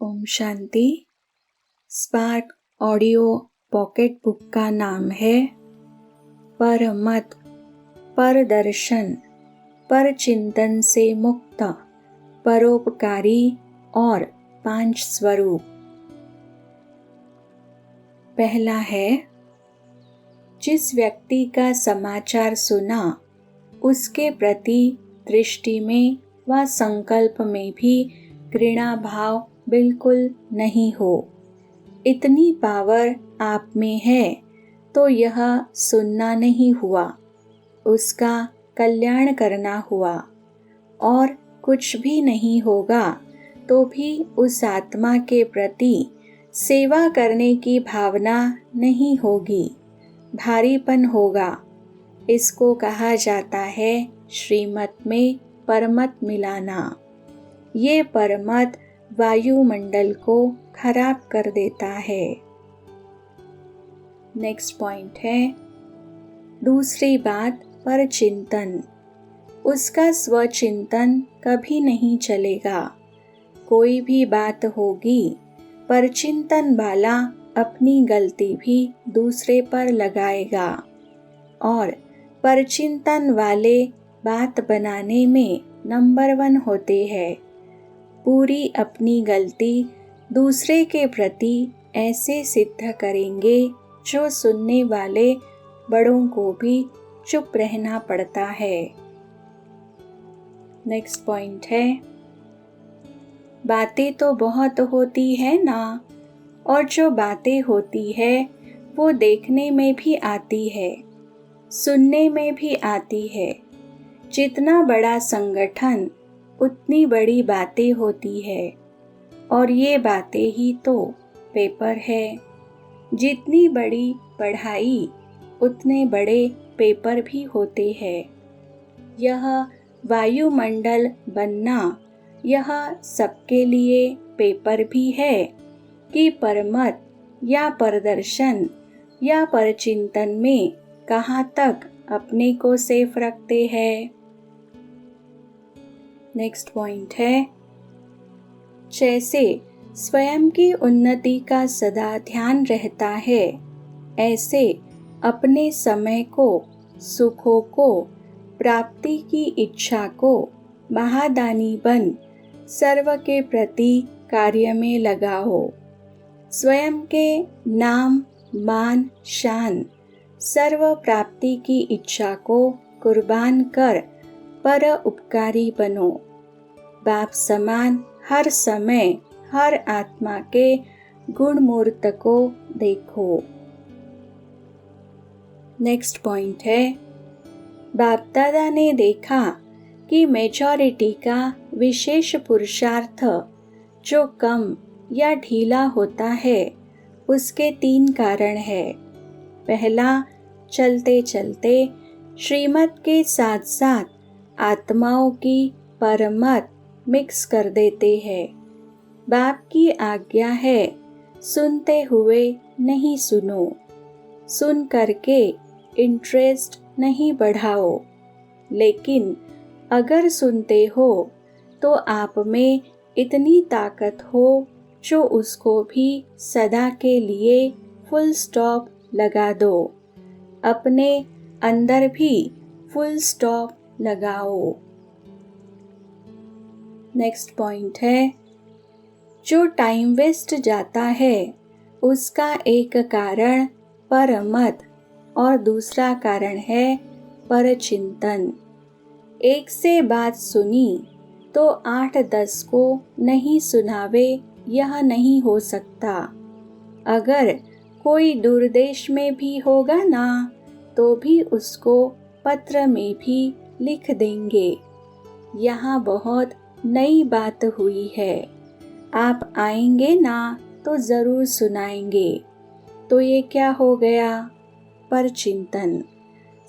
Om Shanti. Spark audio pocket book का नाम है परमत, परदर्शन, परचिंतन से मुक्त, परोपकारी और 5 स्वरूप। पहला है, जिस व्यक्ति का समाचार सुना उसके प्रति दृष्टि में व संकल्प में भी घृणा भाव बिल्कुल नहीं हो। इतनी पावर आप में है तो यह सुनना नहीं हुआ, उसका कल्याण करना हुआ। और कुछ भी नहीं होगा तो भी उस आत्मा के प्रति सेवा करने की भावना नहीं होगी, भारीपन होगा। इसको कहा जाता है श्रीमत में परमत मिलाना। ये परमत वायुमंडल को खराब कर देता है। नेक्स्ट पॉइंट है, दूसरी बात परचिंतन। उसका स्वचिंतन कभी नहीं चलेगा। कोई भी बात होगी, परचिंतन वाला अपनी गलती भी दूसरे पर लगाएगा और परचिंतन वाले बात बनाने में नंबर 1 होते हैं। पूरी अपनी गलती दूसरे के प्रति ऐसे सिद्ध करेंगे जो सुनने वाले बड़ों को भी चुप रहना पड़ता है। नेक्स्ट पॉइंट है, बातें तो बहुत होती है ना, और जो बातें होती है वो देखने में भी आती है, सुनने में भी आती है। जितना बड़ा संगठन उतनी बड़ी बातें होती है, और ये बातें ही तो पेपर है। जितनी बड़ी पढ़ाई उतने बड़े पेपर भी होते हैं। यह वायुमंडल बनना, यह सबके लिए पेपर भी है कि परमत या परदर्शन या परचिंतन में कहाँ तक अपने को सेफ रखते हैं। नेक्स्ट पॉइंट है, जैसे स्वयं की उन्नति का सदा ध्यान रहता है, ऐसे अपने समय को, सुखों को, प्राप्ति की इच्छा को महादानी बन सर्व के प्रति कार्य में लगाओ। स्वयं के नाम, मान, शान, सर्व प्राप्ति की इच्छा को कुर्बान कर पर उपकारी बनो। बाप समान हर समय हर आत्मा के गुण मूर्त को देखो। नेक्स्ट पॉइंट है, बाप दादा ने देखा कि मेजॉरिटी का विशेष पुरुषार्थ जो कम या ढीला होता है, उसके 3 कारण है। पहला, चलते चलते श्रीमत के साथ साथ आत्माओं की परमत मिक्स कर देते हैं। बाप की आज्ञा है, सुनते हुए नहीं सुनो, सुन करके इंटरेस्ट नहीं बढ़ाओ। लेकिन अगर सुनते हो तो आप में इतनी ताकत हो जो उसको भी सदा के लिए फुल स्टॉप लगा दो। अपने अंदर भी फुल स्टॉप लगाओ। नेक्स्ट पॉइंट है, जो टाइम वेस्ट जाता है उसका एक कारण परमत और दूसरा कारण है परचिंतन। एक से बात सुनी तो 8-10 को नहीं सुनावे, यह नहीं हो सकता। अगर कोई दूर देश में भी होगा ना तो भी उसको पत्र में भी लिख देंगे, यहाँ बहुत नई बात हुई है, आप आएंगे ना तो जरूर सुनाएंगे। तो ये क्या हो गया? परचिंतन।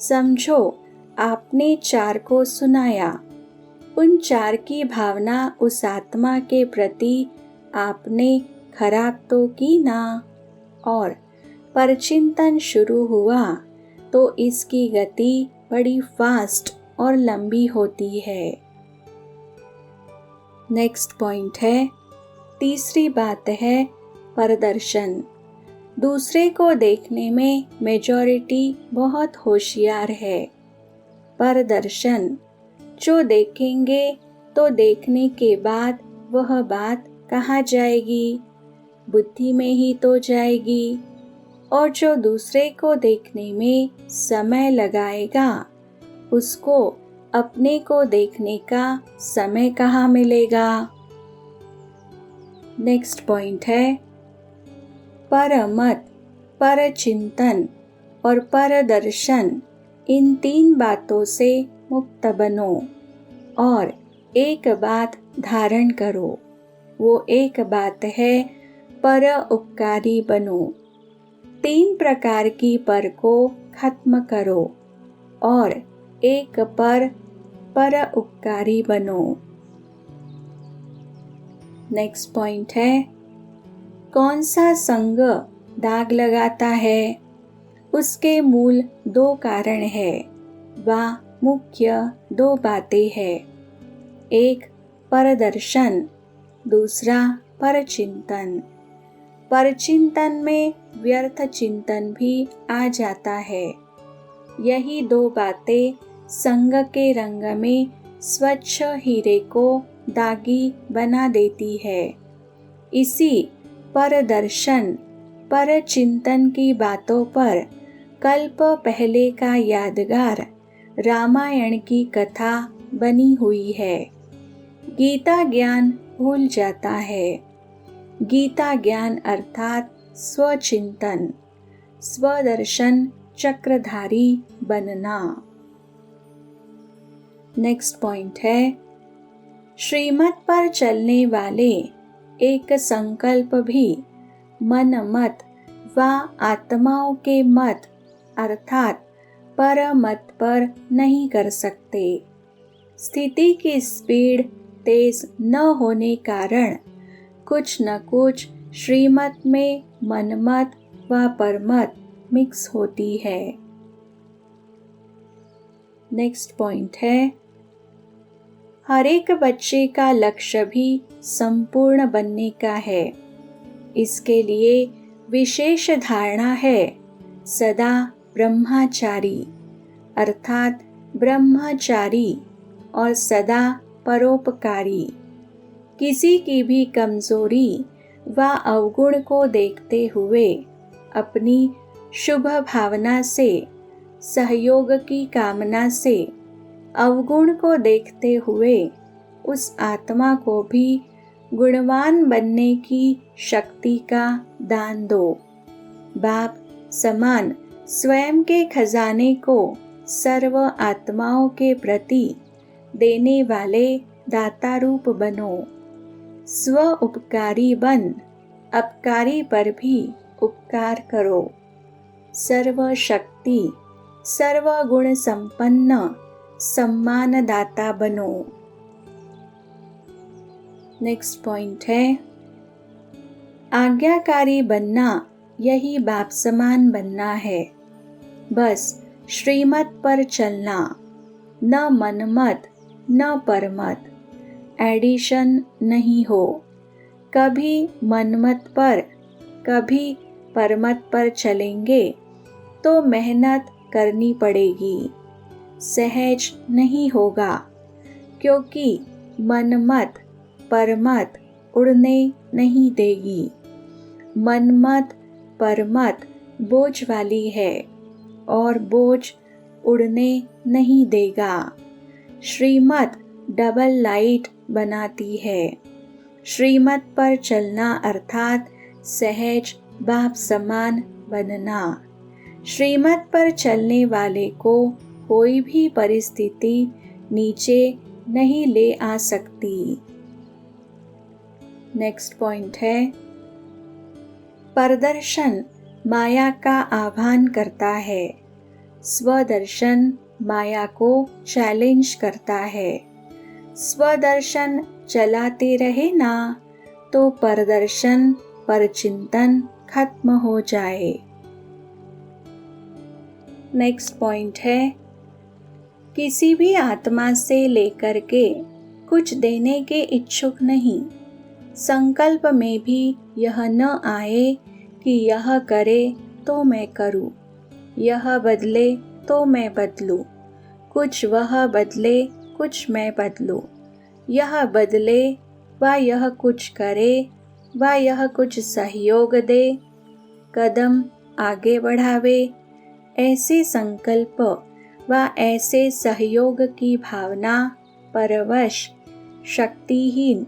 समझो आपने 4 को सुनाया, उन 4 की भावना उस आत्मा के प्रति आपने खराब तो की ना, और परचिंतन शुरू हुआ तो इसकी गति बड़ी फास्ट और लंबी होती है। नेक्स्ट पॉइंट है, तीसरी बात है प्रदर्शन। दूसरे को देखने में मेजॉरिटी बहुत होशियार है। प्रदर्शन, जो देखेंगे तो देखने के बाद वह बात कहाँ जाएगी, बुद्धि में ही तो जाएगी। और जो दूसरे को देखने में समय लगाएगा उसको अपने को देखने का समय कहाँ मिलेगा। नेक्स्ट पॉइंट है परमत, परचिंतन और परदर्शन। इन 3 बातों से मुक्त बनो और एक बात धारण करो। वो एक बात है पर उपकारी बनो। 3 प्रकार की पर को खत्म करो और एक पर उपकारी बनो। नेक्स्ट पॉइंट है कौन सा संग दाग लगाता है। उसके मूल 2 कारण है व मुख्य 2 बातें हैं। एक परदर्शन, दूसरा परचिंतन। परचिंतन में व्यर्थ चिंतन भी आ जाता है। यही 2 बातें संग के रंग में स्वच्छ हीरे को दागी बना देती है। इसी परदर्शन, परचिंतन की बातों पर कल्प पहले का यादगार रामायण की कथा बनी हुई है। गीता ज्ञान भूल जाता है। गीता ज्ञान अर्थात स्वचिंतन, स्वदर्शन चक्रधारी बनना। नेक्स्ट पॉइंट है श्रीमत पर चलने वाले एक संकल्प भी मन मत व आत्माओं के मत अर्थात परमत पर नहीं कर सकते। स्थिति की स्पीड तेज न होने कारण कुछ न कुछ श्रीमत में मनमत व परमत मिक्स होती है। नेक्स्ट पॉइंट है हर एक बच्चे का लक्ष्य भी संपूर्ण बनने का है। इसके लिए विशेष धारणा है सदा ब्रह्मचारी अर्थात ब्रह्मचारी और सदा परोपकारी। किसी की भी कमजोरी व अवगुण को देखते हुए अपनी शुभ भावना से, सहयोग की कामना से अवगुण को देखते हुए उस आत्मा को भी गुणवान बनने की शक्ति का दान दो। बाप समान स्वयं के खजाने को सर्व आत्माओं के प्रति देने वाले दाता रूप बनो। स्व उपकारी बन अपकारी पर भी उपकार करो। सर्व शक्ति, सर्व गुण संपन्न सम्मानदाता बनो। नेक्स्ट पॉइंट है आज्ञाकारी बनना यही बाप समान बनना है। बस श्रीमत पर चलना, न मनमत न परमत। एडिशन नहीं हो। कभी मनमत पर कभी परमत पर चलेंगे तो मेहनत करनी पड़ेगी। सहज नहीं होगा क्योंकि मनमत परमत उड़ने नहीं देगी। मनमत परमत बोझ वाली है और बोझ उड़ने नहीं देगा। श्रीमत डबल लाइट बनाती है। श्रीमत पर चलना अर्थात सहज बाप समान बनना। श्रीमत पर चलने वाले को कोई भी परिस्थिति नीचे नहीं ले आ सकती। नेक्स्ट पॉइंट है प्रदर्शन माया का आह्वान करता है। स्वदर्शन माया को चैलेंज करता है। स्वदर्शन चलाते रहे ना तो प्रदर्शन परचिंतन खत्म हो जाए। नेक्स्ट पॉइंट है किसी भी आत्मा से लेकर के कुछ देने के इच्छुक नहीं। संकल्प में भी यह न आए कि यह करे तो मैं करूं, यह बदले तो मैं बदलूं, कुछ वह बदले कुछ मैं बदलूं, यह बदले व यह कुछ करे व यह कुछ सहयोग दे, कदम आगे बढ़ावे। ऐसे संकल्प व ऐसे सहयोग की भावना परवश शक्तिहीन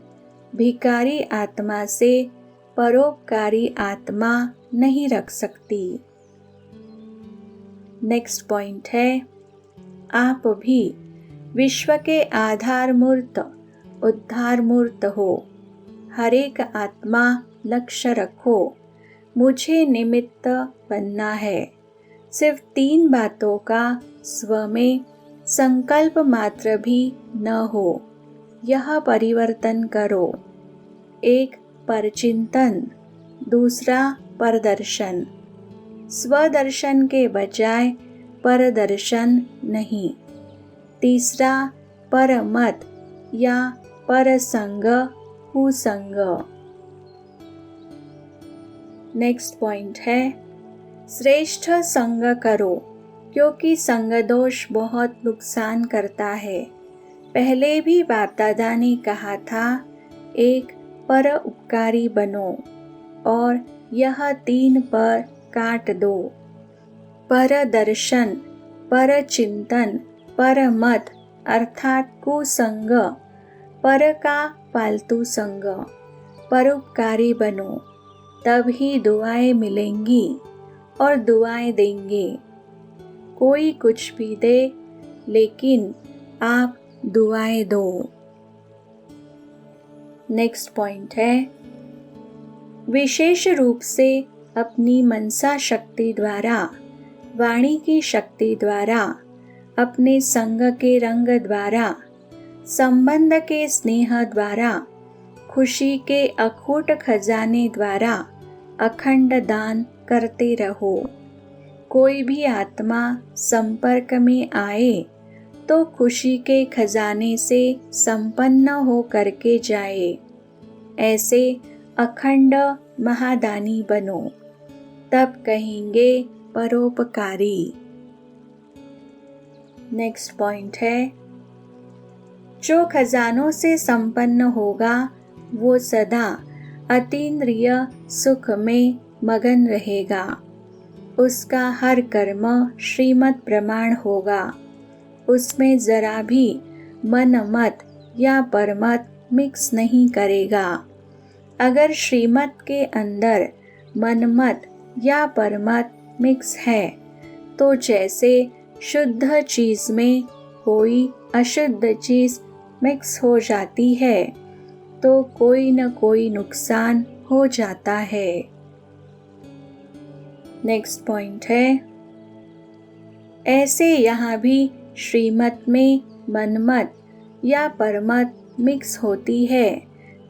भिकारी आत्मा से परोपकारी आत्मा नहीं रख सकती। नेक्स्ट पॉइंट है, आप भी विश्व के आधार मूर्त उद्धार मूर्त हो। हर एक आत्मा लक्ष्य रखो, मुझे निमित्त बनना है। सिर्फ 3 बातों का स्व में संकल्प मात्र भी न हो, यह परिवर्तन करो। 1 परचिंतन, दूसरा परदर्शन। स्वदर्शन के बजाय परदर्शन नहीं। तीसरा परमत या परसंग कुसंग। नेक्स्ट पॉइंट है, श्रेष्ठ संग करो, क्योंकि संग दोष बहुत नुकसान करता है। पहले भी बाप दादा ने कहा था, एक पर उपकारी बनो और यह 3 पर काट दो। परदर्शन, परचिंतन, परमत अर्थात कुसंग, पर का पालतू संग। परोपकारी बनो, तब ही दुआएं मिलेंगी और दुआएं देंगे। कोई कुछ भी दे, लेकिन आप दुआएं दो। नेक्स्ट पॉइंट है, विशेष रूप से अपनी मनसा शक्ति द्वारा, वाणी की शक्ति द्वारा, अपने संग के रंग द्वारा, संबंध के स्नेह द्वारा, खुशी के अखूट खजाने द्वारा अखंड दान करते रहो। कोई भी आत्मा संपर्क में आए तो खुशी के खजाने से संपन्न हो करके जाए। ऐसे अखंड महादानी बनो, तब कहेंगे परोपकारी। नेक्स्ट पॉइंट है, जो खजानों से संपन्न होगा वो सदा अतीन्द्रिय सुख में मगन रहेगा। उसका हर कर्म श्रीमत प्रमाण होगा। उसमें जरा भी मनमत या परमत मिक्स नहीं करेगा। अगर श्रीमत के अंदर मनमत या परमत मिक्स है, तो जैसे शुद्ध चीज में कोई अशुद्ध चीज मिक्स हो जाती है, तो कोई न कोई नुकसान हो जाता है। नेक्स्ट पॉइंट है, ऐसे यहाँ भी श्रीमत में मनमत या परमत मिक्स होती है,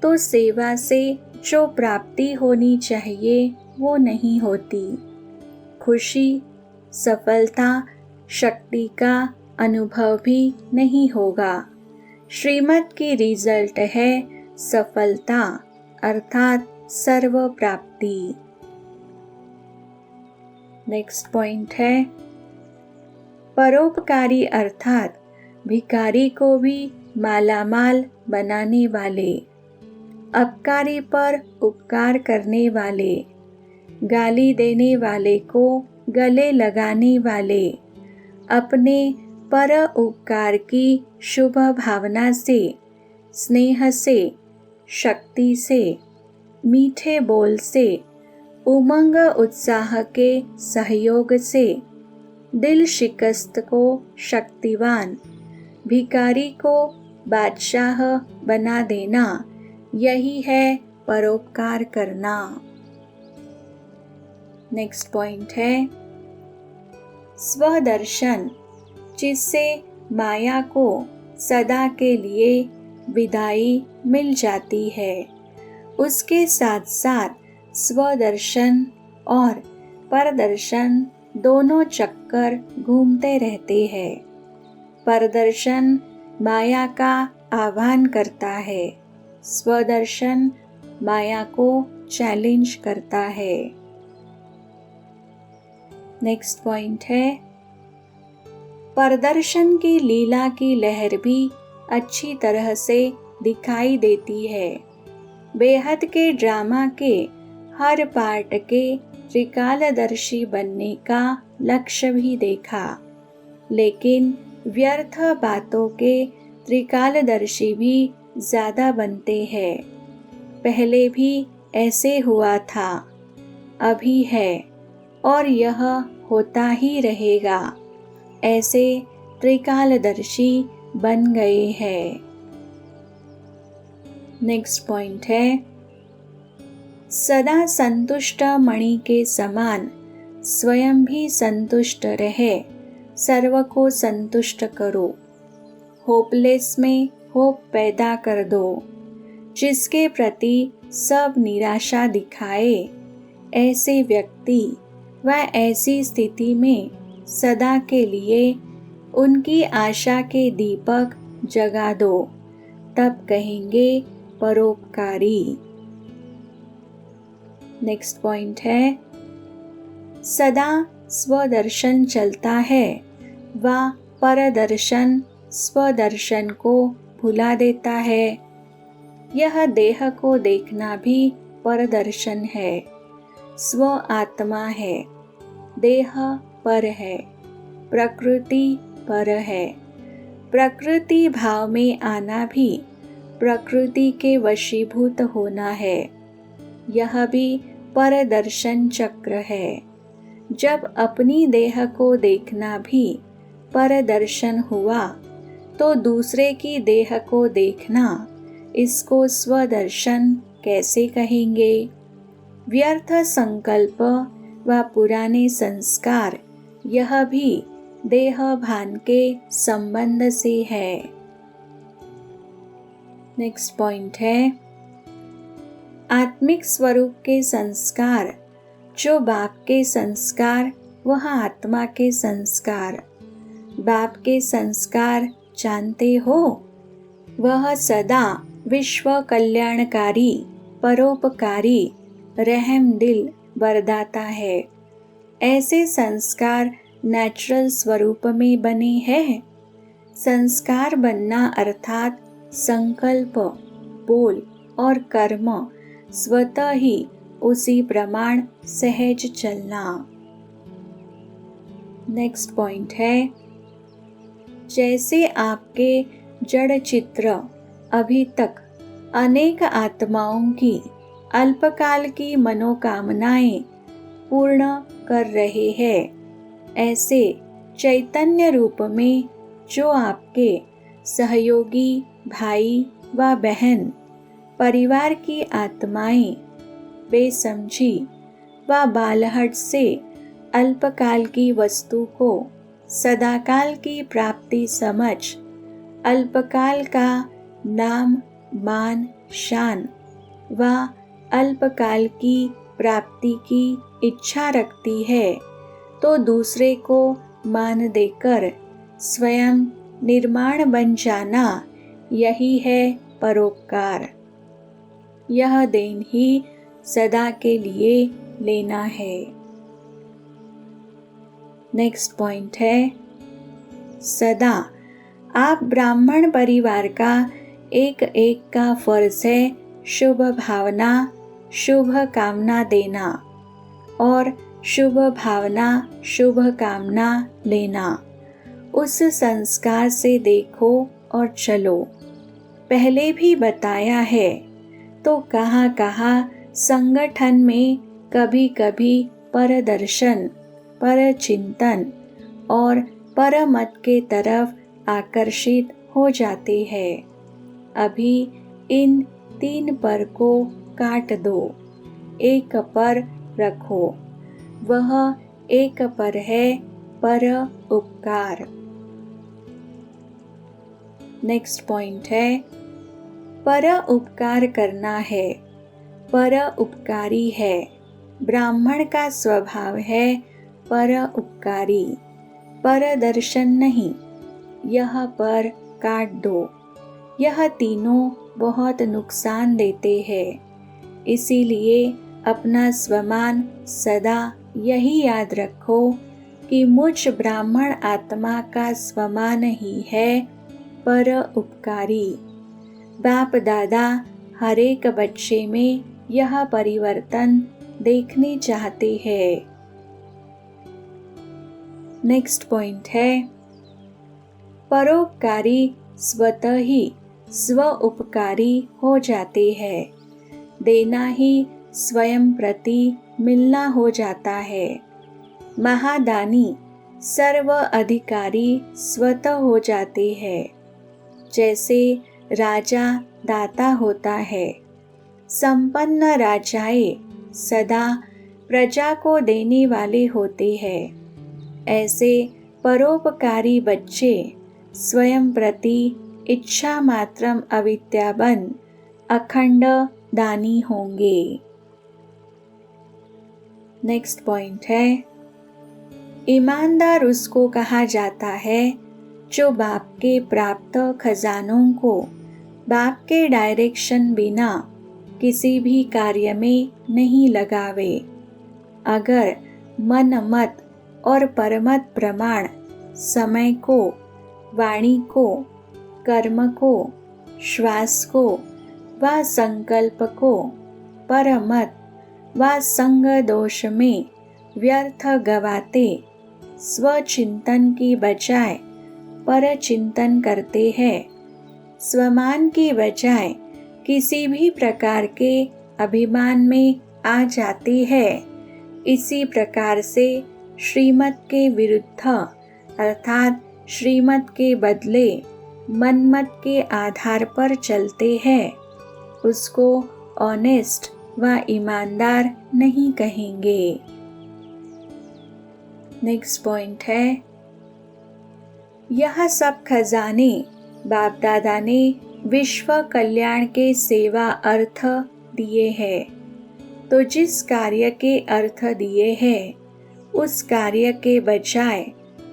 तो सेवा से जो प्राप्ति होनी चाहिए वो नहीं होती। खुशी, सफलता, शक्ति का अनुभव भी नहीं होगा। श्रीमत की रिजल्ट है सफलता अर्थात सर्व प्राप्ति। नेक्स्ट पॉइंट है, परोपकारी अर्थात भिखारी को भी मालामाल बनाने वाले, अपकारी पर उपकार करने वाले, गाली देने वाले को गले लगाने वाले, अपने पर उपकार की शुभ भावना से, स्नेह से, शक्ति से, मीठे बोल से, उमंग उत्साह के सहयोग से, दिल शिकस्त को शक्तिवान, भिखारी को बादशाह बना देना, यही है परोपकार करना। नेक्स्ट पॉइंट है, स्वदर्शन, जिससे माया को सदा के लिए विदाई मिल जाती है। उसके साथ साथ स्वदर्शन और परदर्शन दोनों चक्कर घूमते रहते हैं। परदर्शन माया का आह्वान करता है, स्वदर्शन माया को चैलेंज करता है। नेक्स्ट पॉइंट है, प्रदर्शन की लीला की लहर भी अच्छी तरह से दिखाई देती है। बेहद के ड्रामा के हर पार्ट के त्रिकालदर्शी बनने का लक्ष्य भी देखा, लेकिन व्यर्थ बातों के त्रिकालदर्शी भी ज्यादा बनते हैं। पहले भी ऐसे हुआ था, अभी है और यह होता ही रहेगा। ऐसे त्रिकालदर्शी बन गए हैं। नेक्स्ट पॉइंट है, सदा संतुष्ट मणि के समान स्वयं भी संतुष्ट रहे, सर्व को संतुष्ट करो। होपलेस में होप पैदा कर दो। जिसके प्रति सब निराशा दिखाए, ऐसे व्यक्ति व ऐसी स्थिति में सदा के लिए उनकी आशा के दीपक जगा दो, तब कहेंगे परोपकारी। नेक्स्ट पॉइंट है, सदा स्वदर्शन चलता है व परदर्शन स्वदर्शन को भुला देता है। यह देह को देखना भी परदर्शन है। स्व आत्मा है, देह पर है, प्रकृति पर है। प्रकृति भाव में आना भी प्रकृति के वशीभूत होना है। यह भी परदर्शन चक्र है। जब अपनी देह को देखना भी परदर्शन हुआ, तो दूसरे की देह को देखना, इसको स्वदर्शन कैसे कहेंगे? व्यर्थ संकल्प व पुराने संस्कार, यह भी देह भान के संबंध से है। नेक्स्ट पॉइंट है, आत्मिक स्वरूप के संस्कार, जो बाप के संस्कार वह आत्मा के संस्कार। बाप के संस्कार जानते हो, वह सदा विश्व कल्याणकारी, परोपकारी, रहम दिल बरदाता है। ऐसे संस्कार नेचुरल स्वरूप में बने हैं। संस्कार बनना अर्थात संकल्प, बोल और कर्म स्वतः ही उसी प्रमाण सहज चलना। नेक्स्ट पॉइंट है, जैसे आपके जड़ चित्र अभी तक अनेक आत्माओं की अल्पकाल की मनोकामनाएं पूर्ण कर रहे हैं, ऐसे चैतन्य रूप में जो आपके सहयोगी भाई व बहन, परिवार की आत्माएं बेसमझी व बालहट से अल्पकाल की वस्तु को सदाकाल की प्राप्ति समझ अल्पकाल का नाम, मान, शान व अल्पकाल की प्राप्ति की इच्छा रखती है, तो दूसरे को मान देकर स्वयं निर्माण बन जाना, यही है परोपकार। यह देन ही सदा के लिए लेना है। नेक्स्ट पॉइंट है, सदा आप ब्राह्मण परिवार का एक एक का फर्ज है शुभ भावना, शुभ कामना देना और शुभ भावना, शुभ कामना लेना। उस संस्कार से देखो और चलो। पहले भी बताया है, तो कहाँ कहाँ संगठन में कभी कभी परदर्शन, परचिंतन और परमत के तरफ आकर्षित हो जाते हैं। अभी इन 3 पर को काट दो, एक पर रखो। वह एक पर है पर उपकार। नेक्स्ट पॉइंट है, पर उपकार करना है, पर उपकारी है। ब्राह्मण का स्वभाव है पर उपकारी, पर दर्शन नहीं। यह पर काट दो। यह तीनों बहुत नुकसान देते हैं। इसीलिए अपना स्वमान सदा यही याद रखो कि मुझ ब्राह्मण आत्मा का स्वमान ही है पर उपकारी। बाप दादा हर एक बच्चे में यह परिवर्तन देखने चाहते हैं। नेक्स्ट पॉइंट है, परोपकारी स्वतः ही स्व उपकारी हो जाते हैं। देना ही स्वयं प्रति मिलना हो जाता है। महादानी सर्व अधिकारी स्वतः हो जाते हैं। जैसे राजा दाता होता है, संपन्न राजाएं सदा प्रजा को देने वाले होते हैं। ऐसे परोपकारी बच्चे स्वयं प्रति इच्छा मात्रम अविद्याबन अखंड दानी होंगे। नेक्स्ट पॉइंट है, ईमानदार उसको कहा जाता है जो बाप के प्राप्त खजानों को बाप के डायरेक्शन बिना किसी भी कार्य में नहीं लगावे। अगर मन मत और परमत प्रमाण समय को, वाणी को, कर्म को, श्वास को व संकल्प को परमत व संग दोष में व्यर्थ गवाते स्वचिंतन की बजाय पर चिंतन करते हैं, स्वमान की बजाय किसी भी प्रकार के अभिमान में आ जाते हैं, इसी प्रकार से श्रीमत के विरुद्ध अर्थात श्रीमत के बदले मनमत के आधार पर चलते हैं, उसको ऑनेस्ट व ईमानदार नहीं कहेंगे। नेक्स्ट पॉइंट है, यह सब खजाने बाप दादा ने विश्व कल्याण के सेवा अर्थ दिए हैं। तो जिस कार्य के अर्थ दिए हैं उस कार्य के बजाय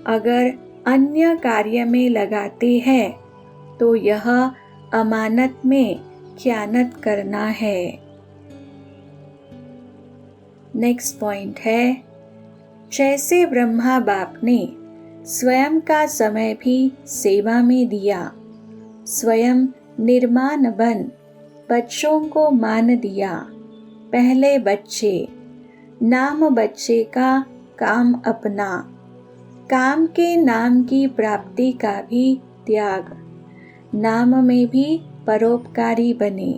अगर अन्य कार्य में लगाते हैं तो यह अमानत में खयानत करना है। नेक्स्ट पॉइंट है, जैसे ब्रह्मा बाप ने स्वयं का समय भी सेवा में दिया, स्वयं निर्माण बन बच्चों को मान दिया। पहले बच्चे, नाम बच्चे का काम अपना, काम के नाम की प्राप्ति का भी त्याग, नाम में भी परोपकारी बने,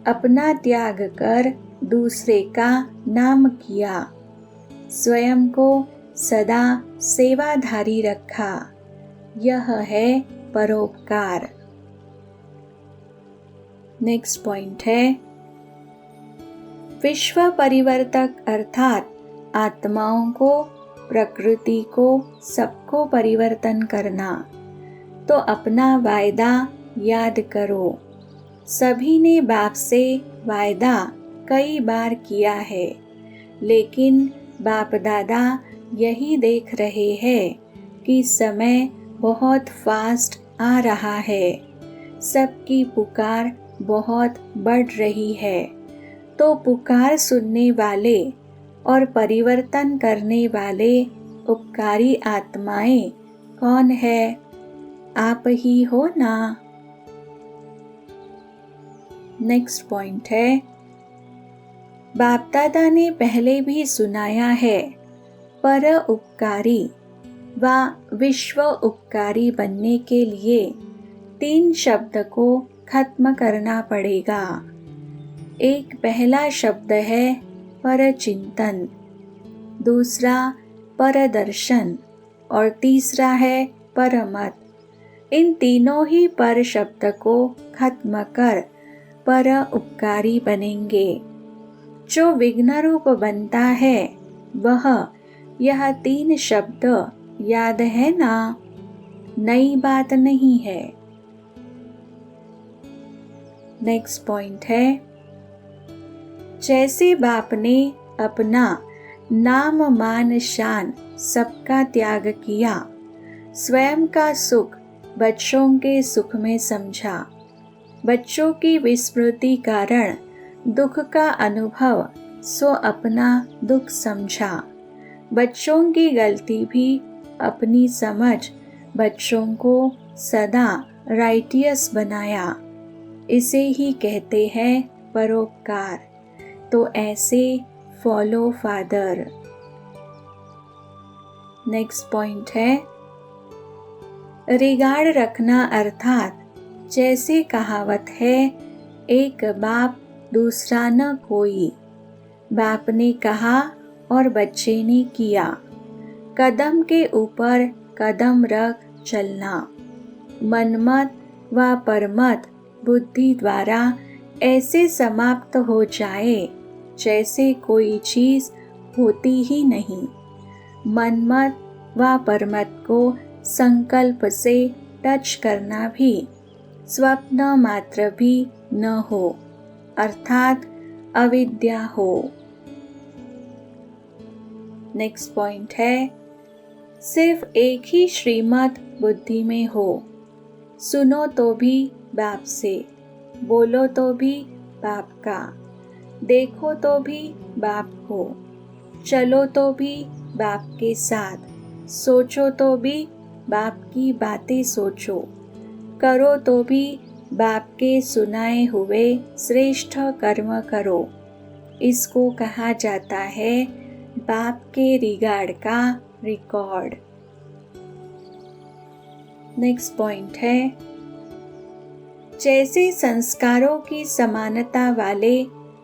अपना त्याग कर दूसरे का नाम किया, स्वयं को सदा सेवाधारी रखा, यह है परोपकार। नेक्स्ट पॉइंट है, विश्व परिवर्तक अर्थात आत्माओं को, प्रकृति को, सबको परिवर्तन करना। तो अपना वायदा याद करो। सभी ने बाप से वायदा कई बार किया है, लेकिन बाप दादा यही देख रहे हैं कि समय बहुत फास्ट आ रहा है, सबकी पुकार बहुत बढ़ रही है। तो पुकार सुनने वाले और परिवर्तन करने वाले उपकारी आत्माएं कौन है? आप ही हो ना। नेक्स्ट पॉइंट है, बाप दादा ने पहले भी सुनाया है, पर उपकारी व विश्व उपकारी बनने के लिए 3 शब्द को खत्म करना पड़ेगा। एक पहला शब्द है पर चिंतन, दूसरा पर दर्शन और तीसरा है परमत। इन तीनों ही पर शब्द को खत्म कर पर उपकारी बनेंगे। जो विघ्न रूप बनता है वह यह 3 शब्द याद है ना, नई बात नहीं है। नेक्स्ट पॉइंट है, जैसे बाप ने अपना नाम मान शान सबका त्याग किया, स्वयं का सुख बच्चों के सुख में समझा, बच्चों की विस्मृति कारण दुख का अनुभव सो अपना दुख समझा। बच्चों की गलती भी अपनी समझ बच्चों को सदा राइटियस बनाया। इसे ही कहते हैं परोपकार। तो ऐसे फॉलो फादर। नेक्स्ट पॉइंट है रिगार्ड रखना, अर्थात जैसे कहावत है, एक बाप दूसरा न कोई। बाप ने कहा और बच्चे ने किया। कदम के ऊपर कदम रख चलना। मनमत व परमत बुद्धि द्वारा ऐसे समाप्त हो जाए जैसे कोई चीज होती ही नहीं। मनमत व परमत को संकल्प से टच करना भी स्वप्न मात्र भी न हो, अर्थात अविद्या हो। नेक्स्ट पॉइंट है सिर्फ एक ही श्रीमत बुद्धि में हो। सुनो तो भी बाप से, बोलो तो भी बाप का, देखो तो भी बाप को, चलो तो भी बाप के साथ, सोचो तो भी बाप की बातें सोचो, करो तो भी बाप के सुनाए हुए श्रेष्ठ कर्म करो। इसको कहा जाता है बाप के रिगार्ड का रिकॉर्ड। नेक्स्ट पॉइंट है जैसे संस्कारों की समानता वाले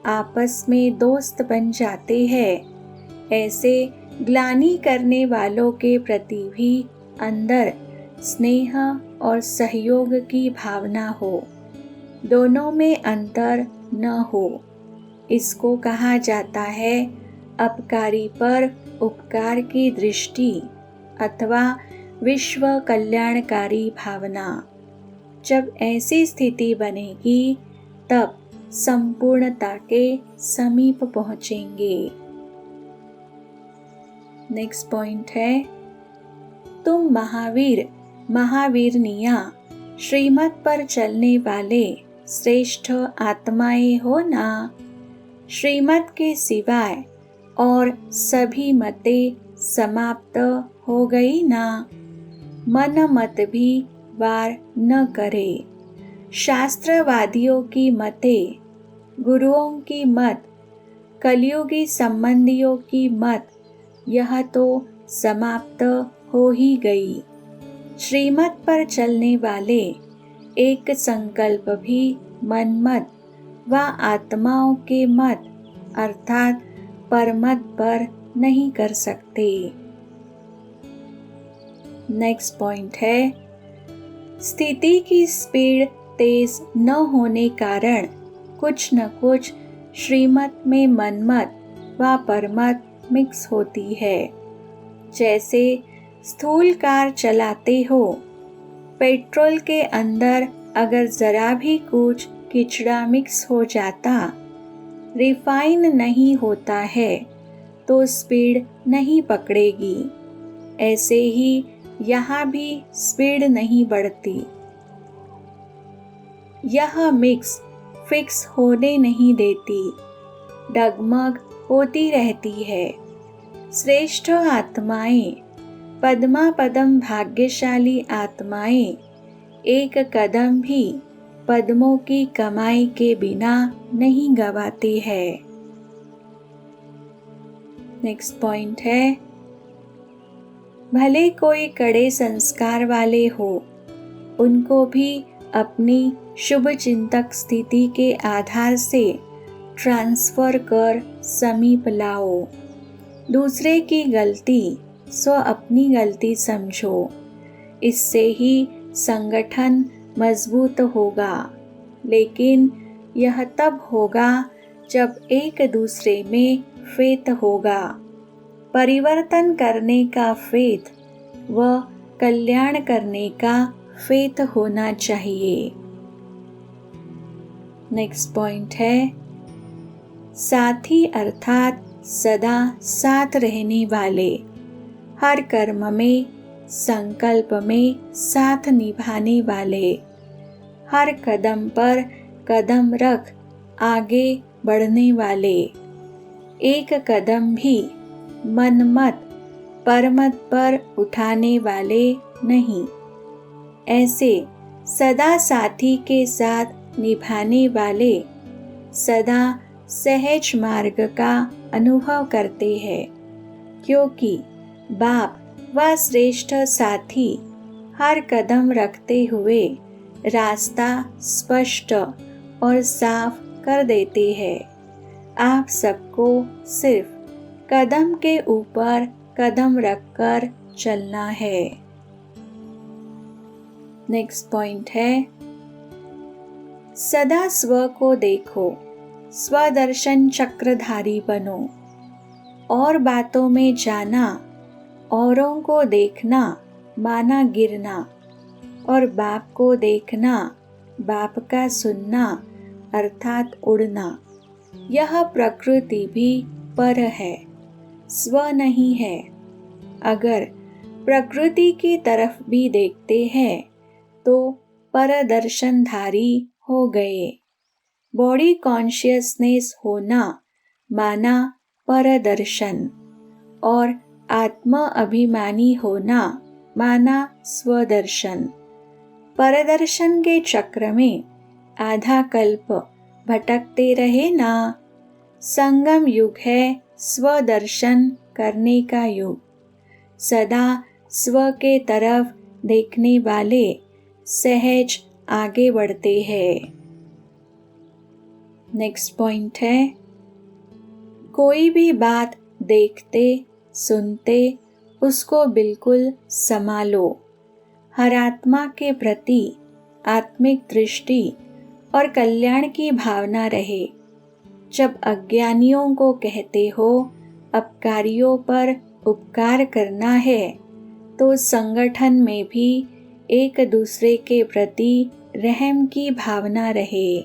आपस में दोस्त बन जाते हैं, ऐसे ग्लानि करने वालों के प्रति भी अंदर स्नेह और सहयोग की भावना हो। दोनों में अंतर न हो। इसको कहा जाता है अपकारी पर उपकार की दृष्टि अथवा विश्व कल्याणकारी भावना। जब ऐसी स्थिति बनेगी तब संपूर्णता के समीप पहुंचेंगे। नेक्स्ट पॉइंट है तुम महावीर महावीरनिया श्रीमत पर चलने वाले श्रेष्ठ आत्माएं हो ना। श्रीमत के सिवाय और सभी मतें समाप्त हो गई ना। मन मत भी वार न करे। शास्त्रवादियों की मतें, गुरुओं की मत, कलियुगी संबंधियों की मत, यह तो समाप्त हो ही गई। श्रीमत पर चलने वाले एक संकल्प भी मनमत व आत्माओं के मत अर्थात परमत पर नहीं कर सकते। नेक्स्ट पॉइंट है स्थिति की स्पीड तेज न होने कारण कुछ न कुछ श्रीमत में मनमत व परमत मिक्स होती है। जैसे स्थूल कार चलाते हो, पेट्रोल के अंदर अगर जरा भी कुछ किचड़ा मिक्स हो जाता, रिफाइन नहीं होता है तो स्पीड नहीं पकड़ेगी। ऐसे ही यहाँ भी स्पीड नहीं बढ़ती। यह मिक्स फिक्स होने नहीं देती, डगमग होती रहती है। श्रेष्ठ आत्माएं, पद्मा पदम भाग्यशाली आत्माएं एक कदम भी पद्मों की कमाई के बिना नहीं गवाते हैं। नेक्स्ट पॉइंट है भले कोई कड़े संस्कार वाले हो, उनको भी अपनी शुभ चिंतक स्थिति के आधार से ट्रांसफर कर समीप लाओ। दूसरे की गलती सो अपनी गलती समझो। इससे ही संगठन मजबूत होगा, लेकिन यह तब होगा जब एक दूसरे में फेथ होगा। परिवर्तन करने का फेथ व कल्याण करने का फेथ होना चाहिए। नेक्स्ट पॉइंट है साथी अर्थात सदा साथ रहने वाले, हर कर्म में संकल्प में साथ निभाने वाले, हर कदम पर कदम रख आगे बढ़ने वाले, एक कदम भी मनमत परमत पर उठाने वाले नहीं। ऐसे सदा साथी के साथ निभाने वाले सदा सहज मार्ग का अनुभव करते हैं, क्योंकि बाप व श्रेष्ठ साथी हर कदम रखते हुए रास्ता स्पष्ट और साफ कर देते हैं। आप सबको सिर्फ कदम के ऊपर कदम रखकर चलना है। नेक्स्ट पॉइंट है, सदा स्व को देखो, स्वदर्शन चक्रधारी बनो। और बातों में जाना, औरों को देखना माना गिरना, और बाप को देखना बाप का सुनना अर्थात उड़ना। यह प्रकृति भी पर है, स्व नहीं है। अगर प्रकृति की तरफ भी देखते हैं तो परदर्शनधारी हो गए। बॉडी कॉन्शियसनेस होना माना परदर्शन, और आत्म अभिमानी होना माना स्वदर्शन। परदर्शन के चक्र में आधा कल्प भटकते रहे ना। संगम युग है स्वदर्शन करने का युग। सदा स्व के तरफ देखने वाले सहज आगे बढ़ते हैं। नेक्स्ट पॉइंट है, कोई भी बात देखते सुनते उसको बिल्कुल संभालो। हर आत्मा के प्रति आत्मिक दृष्टि और कल्याण की भावना रहे। जब अज्ञानियों को कहते हो अपकारियों पर उपकार करना है, तो संगठन में भी एक दूसरे के प्रति रहम की भावना रहे।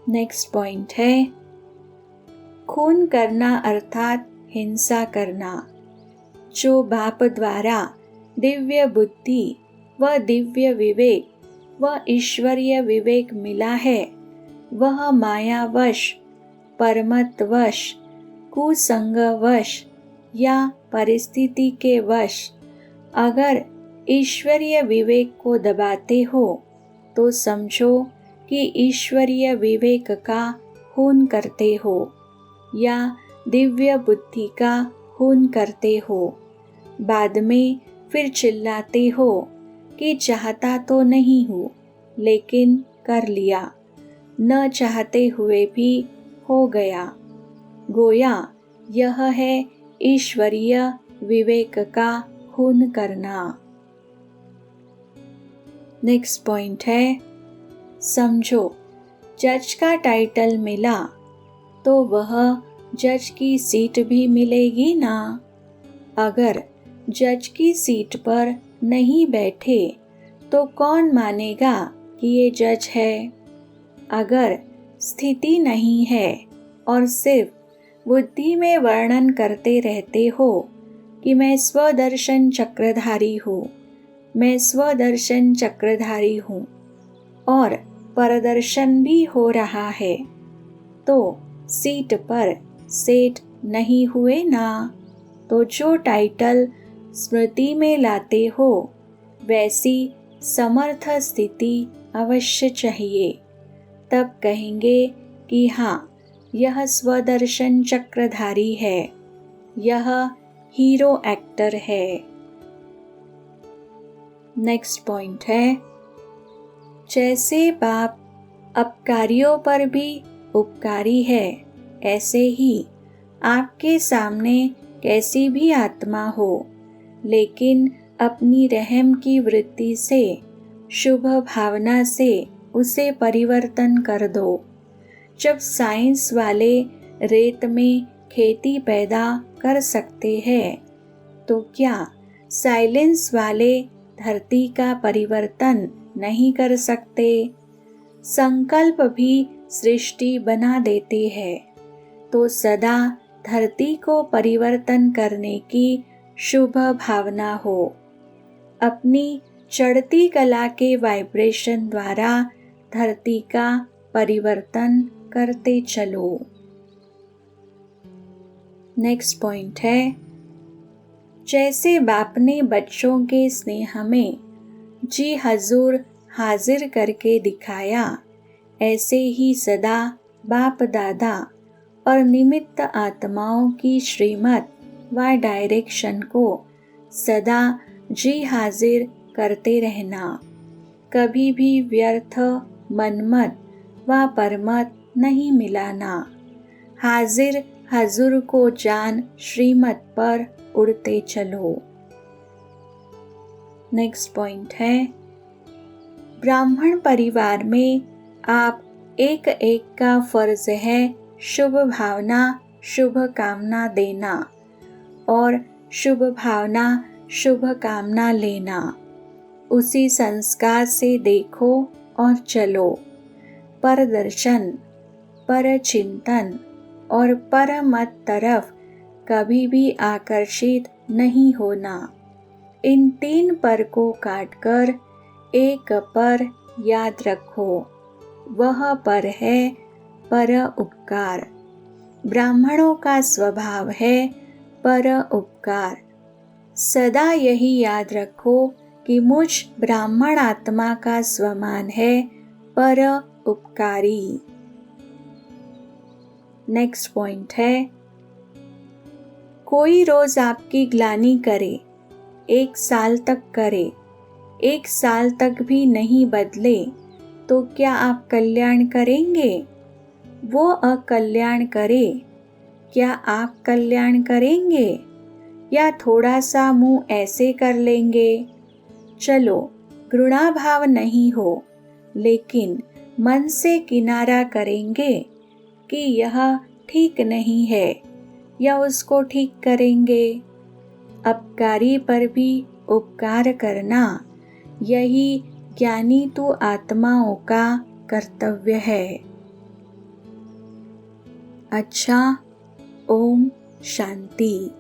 नेक्स्ट पॉइंट है, खून करना अर्थात हिंसा करना। जो बाप द्वारा दिव्य बुद्धि व दिव्य विवेक व ईश्वरीय विवेक मिला है, वह मायावश, परमतवश, कुसंगवश या परिस्थिति के वश अगर ईश्वरीय विवेक को दबाते हो, तो समझो कि ईश्वरीय विवेक का खून करते हो या दिव्य बुद्धि का खून करते हो। बाद में फिर चिल्लाते हो कि चाहता तो नहीं हूँ, लेकिन कर लिया, न चाहते हुए भी हो गया। गोया यह है ईश्वरीय विवेक का खून करना। नेक्स्ट पॉइंट है, समझो जज का टाइटल मिला तो वह जज की सीट भी मिलेगी ना। अगर जज की सीट पर नहीं बैठे तो कौन मानेगा कि ये जज है। अगर स्थिति नहीं है और सिर्फ बुद्धि में वर्णन करते रहते हो कि मैं स्वदर्शन चक्रधारी हूँ, मैं स्वदर्शन चक्रधारी हूँ, और परदर्शन भी हो रहा है, तो सीट पर सेट नहीं हुए ना। तो जो टाइटल स्मृति में लाते हो वैसी समर्थ स्थिति अवश्य चाहिए। तब कहेंगे कि हाँ, यह स्वदर्शन चक्रधारी है, यह हीरो एक्टर है। नेक्स्ट पॉइंट है, जैसे बाप अपकारियों पर भी उपकारी है, ऐसे ही आपके सामने कैसी भी आत्मा हो, लेकिन अपनी रहम की वृत्ति से, शुभ भावना से उसे परिवर्तन कर दो। जब साइंस वाले रेत में खेती पैदा कर सकते हैं, तो क्या साइलेंस वाले धरती का परिवर्तन नहीं कर सकते। संकल्प भी सृष्टि बना देते हैं, तो सदा धरती को परिवर्तन करने की शुभ भावना हो। अपनी चढ़ती कला के वाइब्रेशन द्वारा धरती का परिवर्तन करते चलो। नेक्स्ट पॉइंट है, जैसे बाप ने बच्चों के स्नेह में जी हजूर हाजिर करके दिखाया, ऐसे ही सदा बाप दादा और निमित्त आत्माओं की श्रीमत व डायरेक्शन को सदा जी हाजिर करते रहना। कभी भी व्यर्थ मनमत व परमत नहीं मिलाना। हाजिर हजूर को जान श्रीमत पर उड़ते चलो। नेक्स्ट पॉइंट है, ब्राह्मण परिवार में आप एक एक का फर्ज है शुभ भावना शुभ कामना देना और शुभ भावना शुभ कामना लेना। उसी संस्कार से देखो और चलो। पर दर्शन, पर चिंतन और पर मत तरफ कभी भी आकर्षित नहीं होना। इन 3 पर को काटकर एक पर याद रखो, वह पर है पर उपकार। ब्राह्मणों का स्वभाव है पर उपकार। सदा यही याद रखो कि मुझ ब्राह्मण आत्मा का स्वमान है पर उपकारी। नेक्स्ट पॉइंट है, कोई रोज आपकी ग्लानि करे, 1 साल तक करे, 1 साल तक भी नहीं बदले, तो क्या आप कल्याण करेंगे? वो अकल्याण करे, क्या आप कल्याण करेंगे? या थोड़ा सा मुंह ऐसे कर लेंगे? चलो, घृणा भाव नहीं हो, लेकिन मन से किनारा करेंगे कि यह ठीक नहीं है, या उसको ठीक करेंगे। अपकारी पर भी उपकार करना, यही ज्ञानी तो आत्माओं का कर्तव्य है। अच्छा, ओम शांति।